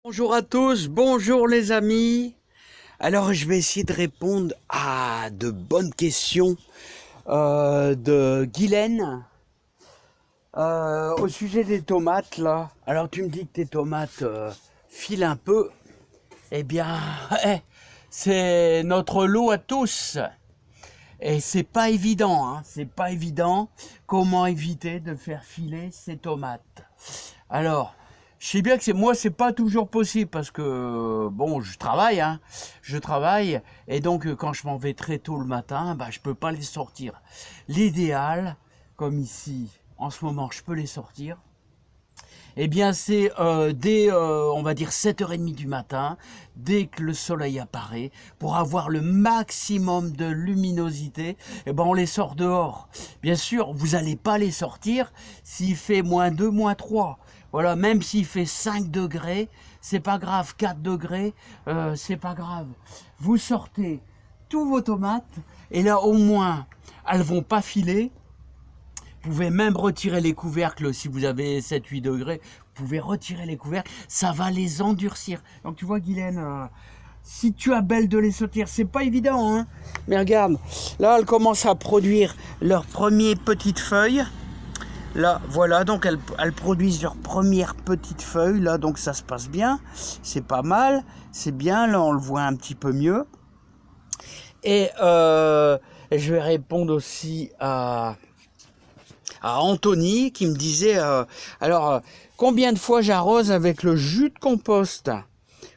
Bonjour à tous, bonjour les amis. Alors je vais essayer de répondre à de bonnes questions de Guylaine au sujet des tomates là. Alors tu me dis que tes tomates filent un peu. Eh bien, c'est notre lot à tous. Et c'est pas évident, hein, c'est pas évident comment éviter de faire filer ces tomates. Alors, je sais bien que c'est pas toujours possible parce que bon, je travaille, et donc quand je m'en vais très tôt le matin, bah je peux pas les sortir. L'idéal, comme ici, en ce moment, je peux les sortir. Eh bien, c'est dès, on va dire, 7h30 du matin, dès que le soleil apparaît, pour avoir le maximum de luminosité, eh ben, on les sort dehors. Bien sûr, vous n'allez pas les sortir s'il fait -2, -3. Voilà, même s'il fait 5 degrés, c'est pas grave. 4 degrés, c'est pas grave. Vous sortez tous vos tomates, et là, au moins, elles vont pas filer. Vous pouvez même retirer les couvercles si vous avez 7-8 degrés. Vous pouvez retirer les couvercles, ça va les endurcir. Donc tu vois Guylaine, si tu as belle de les sortir, c'est pas évident, hein. Mais regarde, là elles commencent à produire leurs premières petites feuilles. Là, voilà, donc elles produisent leurs premières petites feuilles. Là, donc ça se passe bien. C'est pas mal, c'est bien. Là, on le voit un petit peu mieux. Et je vais répondre aussi à Anthony qui me disait combien de fois j'arrose avec le jus de compost?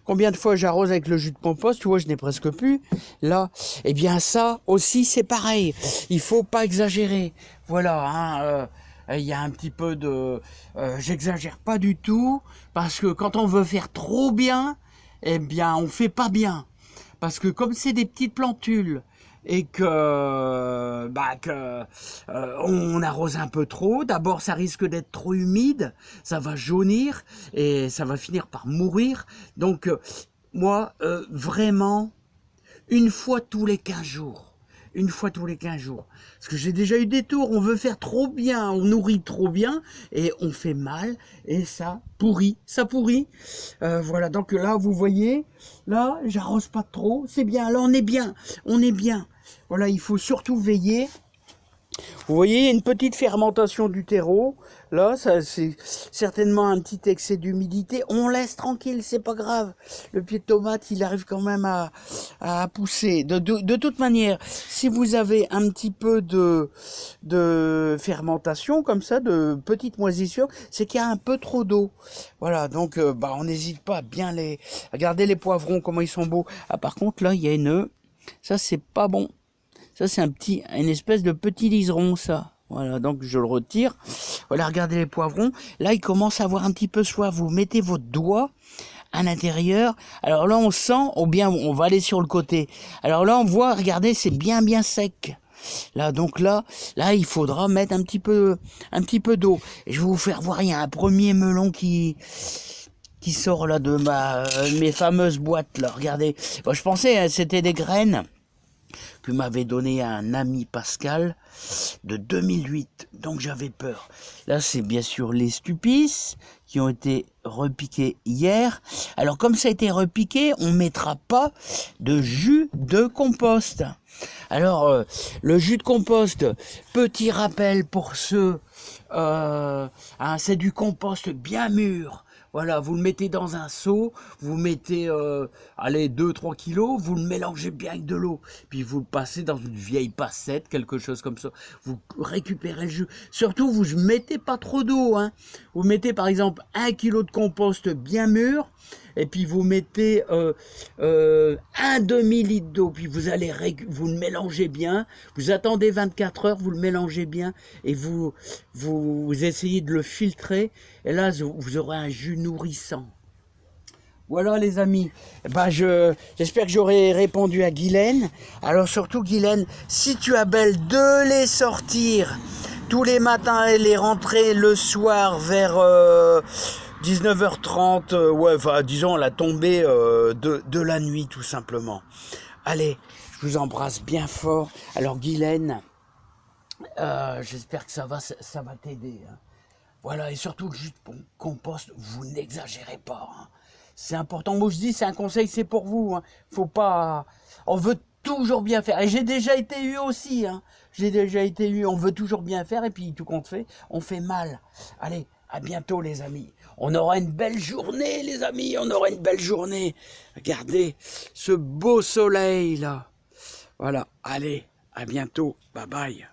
Combien de fois j'arrose avec le jus de compost? Tu vois, je n'ai presque plus. Là, eh bien ça aussi c'est pareil. Il faut pas exagérer. Voilà, hein, il y a un petit peu de... j'exagère pas du tout, parce que quand on veut faire trop bien, eh bien on fait pas bien. Parce que comme c'est des petites plantules, et on arrose un peu trop. D'abord, ça risque d'être trop humide, ça va jaunir et ça va finir par mourir. Donc, moi, vraiment, une fois tous les 15 jours. Une fois tous les 15 jours. Parce que j'ai déjà eu des tours, on veut faire trop bien, on nourrit trop bien, et on fait mal, et ça pourrit, ça pourrit. Voilà, donc là, vous voyez, là, j'arrose pas trop, c'est bien, là, on est bien, on est bien. Voilà, il faut surtout veiller. Vous voyez, il y a une petite fermentation du terreau. Là, ça, c'est certainement un petit excès d'humidité. On laisse tranquille, c'est pas grave. Le pied de tomate, il arrive quand même à pousser. De toute manière, si vous avez un petit peu de fermentation, comme ça, de petite moisissure, c'est qu'il y a un peu trop d'eau. Voilà, donc on n'hésite pas à bien les... Regardez les poivrons, comment ils sont beaux. Ah, par contre, là, il y a une... Ça, c'est pas bon. Ça, c'est une espèce de petit liseron, ça. Voilà, donc je le retire. Voilà, regardez les poivrons. Là, il commence à avoir un petit peu soif. Vous mettez votre doigt à l'intérieur. Alors là, on sent, ou bien on va aller sur le côté. Alors là, on voit, regardez, c'est bien sec. Là, donc là, il faudra mettre un petit peu d'eau. Et je vais vous faire voir, il y a un premier melon qui sort là de mes fameuses boîtes là. Regardez. Bon, je pensais, c'était des graines que m'avait donné un ami Pascal de 2008, donc j'avais peur. Là, c'est bien sûr les Stupis qui ont été repiqués hier. Alors, comme ça a été repiqué, on ne mettra pas de jus de compost. Alors, le jus de compost, petit rappel pour ceux, c'est du compost bien mûr. Voilà, vous le mettez dans un seau, vous mettez, 2-3 kilos, vous le mélangez bien avec de l'eau, puis vous le passez dans une vieille passette, quelque chose comme ça. Vous récupérez le jus. Surtout, vous ne mettez pas trop d'eau, hein. Vous mettez par exemple 1 kilo de compost bien mûr, et puis vous mettez un demi-litre d'eau, puis vous le mélangez bien, vous attendez 24 heures, vous le mélangez bien, et vous essayez de le filtrer, et là vous aurez un jus nourrissant. Voilà les amis, j'espère que j'aurai répondu à Guylaine. Alors surtout Guylaine, si tu as belle de les sortir tous les matins et les rentrer le soir vers 19h30, disons la tombée de la nuit tout simplement. Allez, je vous embrasse bien fort. Alors Guylaine, j'espère que ça va t'aider, hein. Voilà, et surtout le jus de compost, vous n'exagérez pas, hein. C'est important. Moi, je dis, c'est un conseil, c'est pour vous. Hein. Faut pas... On veut toujours bien faire. Et j'ai déjà été eu aussi. Hein. J'ai déjà été eu. On veut toujours bien faire. Et puis, tout compte fait, on fait mal. Allez, à bientôt, les amis. On aura une belle journée, les amis. On aura une belle journée. Regardez ce beau soleil, là. Voilà. Allez, à bientôt. Bye bye.